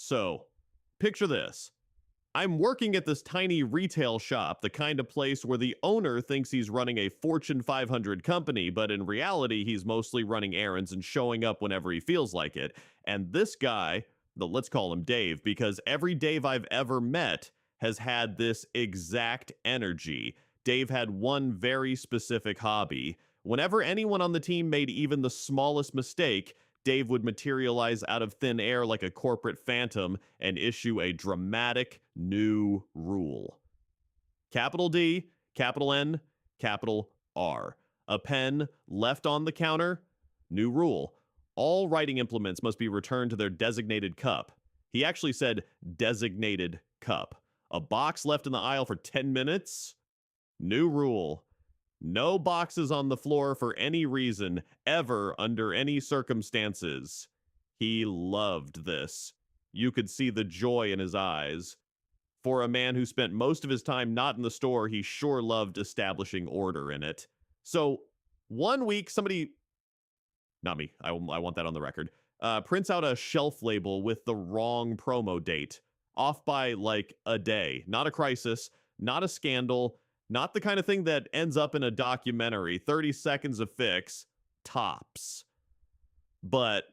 So, picture this. I'm working at this tiny retail shop, the kind of place where the owner thinks he's running a Fortune 500 company, but in reality, he's mostly running errands and showing up whenever he feels like it. And this guy, let's call him Dave, because every Dave I've ever met has had this exact energy. Dave had one very specific hobby. Whenever anyone on the team made even the smallest mistake, Dave would materialize out of thin air like a corporate phantom and issue a dramatic new rule. Capital D, capital N, capital R. A pen left on the counter, new rule. All writing implements must be returned to their designated cup. He actually said designated cup. A box left in the aisle for 10 minutes, new rule. No boxes on the floor for any reason, ever, under any circumstances. He loved this. You could see the joy in his eyes. For a man who spent most of his time not in the store, he sure loved establishing order in it. So, one week, somebody, not me, I want that on the record, prints out a shelf label with the wrong promo date, off by like a day. Not a crisis, not a scandal, not the kind of thing that ends up in a documentary. 30 seconds of fix, tops. But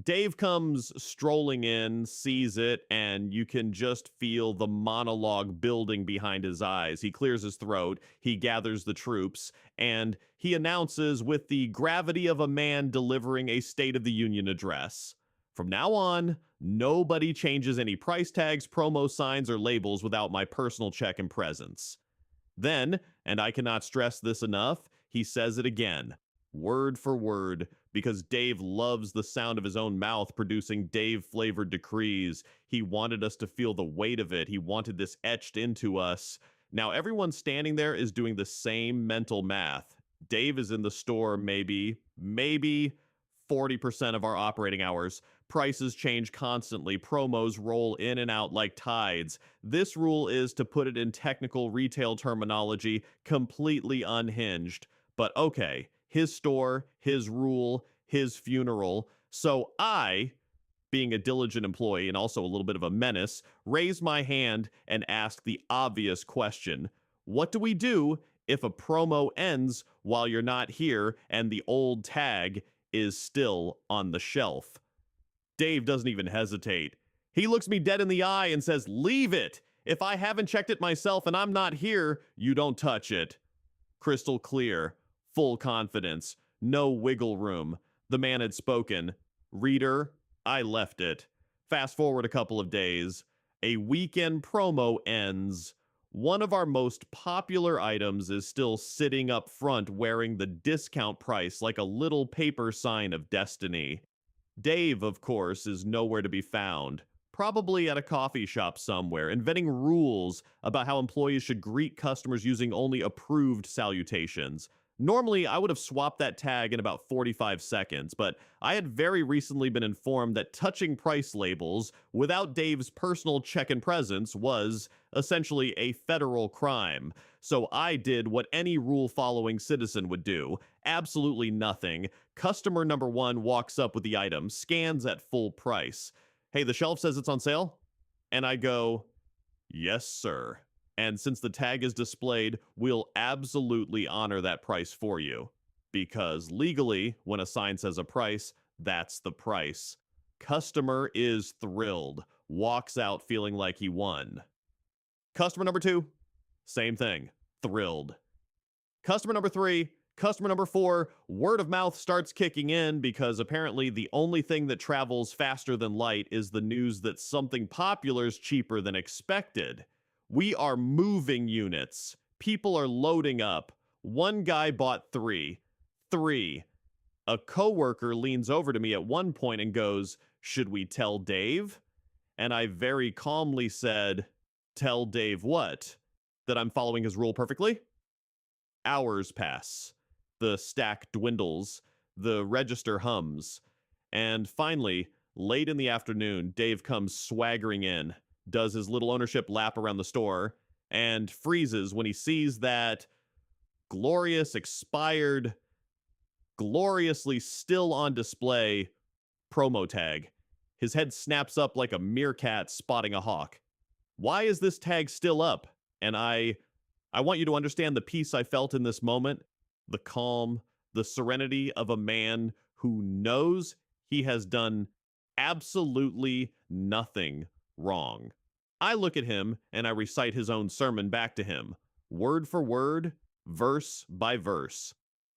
Dave comes strolling in, sees it, and you can just feel the monologue building behind his eyes. He clears his throat, he gathers the troops, and he announces with the gravity of a man delivering a State of the Union address. From now on, nobody changes any price tags, promo signs, or labels without my personal check and presence. Then, and I cannot stress this enough, he says it again, word for word, because Dave loves the sound of his own mouth producing Dave-flavored decrees. He wanted us to feel the weight of it. He wanted this etched into us. Now, everyone standing there is doing the same mental math. Dave is in the store maybe 40% of our operating hours. Prices change constantly. Promos roll in and out like tides. This rule is, to put it in technical retail terminology, completely unhinged. But okay, his store, his rule, his funeral. So I, being a diligent employee and also a little bit of a menace, raise my hand and ask the obvious question. What do we do if a promo ends while you're not here and the old tag is still on the shelf? Dave doesn't even hesitate. He looks me dead in the eye and says, "Leave it. If I haven't checked it myself and I'm not here, you don't touch it." Crystal clear, full confidence, no wiggle room. The man had spoken. Reader, I left it. Fast forward a couple of days. A weekend promo ends. One of our most popular items is still sitting up front wearing the discount price like a little paper sign of destiny. Dave, of course, is nowhere to be found. Probably at a coffee shop somewhere, inventing rules about how employees should greet customers using only approved salutations. Normally, I would have swapped that tag in about 45 seconds, but I had very recently been informed that touching price labels without Dave's personal check and presence was essentially a federal crime. So I did what any rule-following citizen would do. Absolutely nothing. Customer number one walks up with the item, scans at full price. "Hey, the shelf says it's on sale?" And I go, "Yes, sir. And since the tag is displayed, we'll absolutely honor that price for you." Because legally, when a sign says a price, that's the price. Customer is thrilled, walks out feeling like he won. Customer number two, same thing, thrilled. Customer number three, customer number four, word of mouth starts kicking in because apparently the only thing that travels faster than light is the news that something popular is cheaper than expected. We are moving units. People are loading up. One guy bought three. A coworker leans over to me at one point and goes, "Should we tell Dave?" And I very calmly said, "Tell Dave what? That I'm following his rule perfectly?" Hours pass. The stack dwindles. The register hums. And finally, late in the afternoon, Dave comes swaggering in, does his little ownership lap around the store, and freezes when he sees that glorious, expired, gloriously still on display promo tag. His head snaps up like a meerkat spotting a hawk. Why is this tag still up? And I want you to understand the peace I felt in this moment, the calm, the serenity of a man who knows he has done absolutely nothing wrong. I look at him and I recite his own sermon back to him, word for word, verse by verse.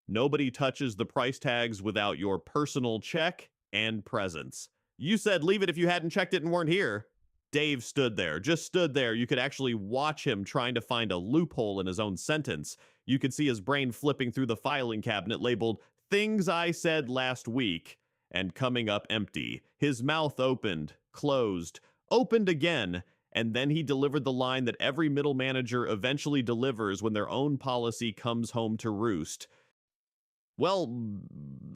Nobody touches the price tags without your personal check and presence. You said leave it if you hadn't checked it and weren't here. Dave stood there, just stood there. You could actually watch him trying to find a loophole in his own sentence. You could see his brain flipping through the filing cabinet labeled Things I Said Last Week and coming up empty. His mouth opened, closed, opened again, and then he delivered the line that every middle manager eventually delivers when their own policy comes home to roost. Well,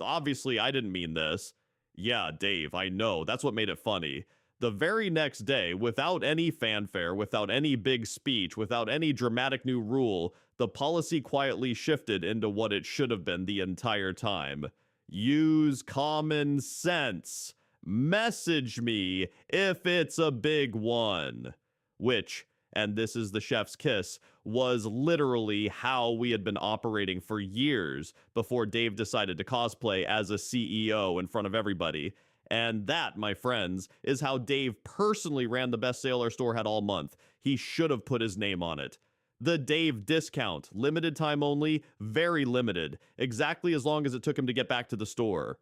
obviously, I didn't mean this. Yeah, Dave, I know. That's what made it funny. The very next day, without any fanfare, without any big speech, without any dramatic new rule, the policy quietly shifted into what it should have been the entire time. Use common sense. Message me if it's a big one. Which, and this is the chef's kiss, was literally how we had been operating for years before Dave decided to cosplay as a CEO in front of everybody. And that, my friends, is how Dave personally ran the best sale our store had all month. He should have put his name on it. The Dave discount, limited time only, very limited, exactly as long as it took him to get back to the store.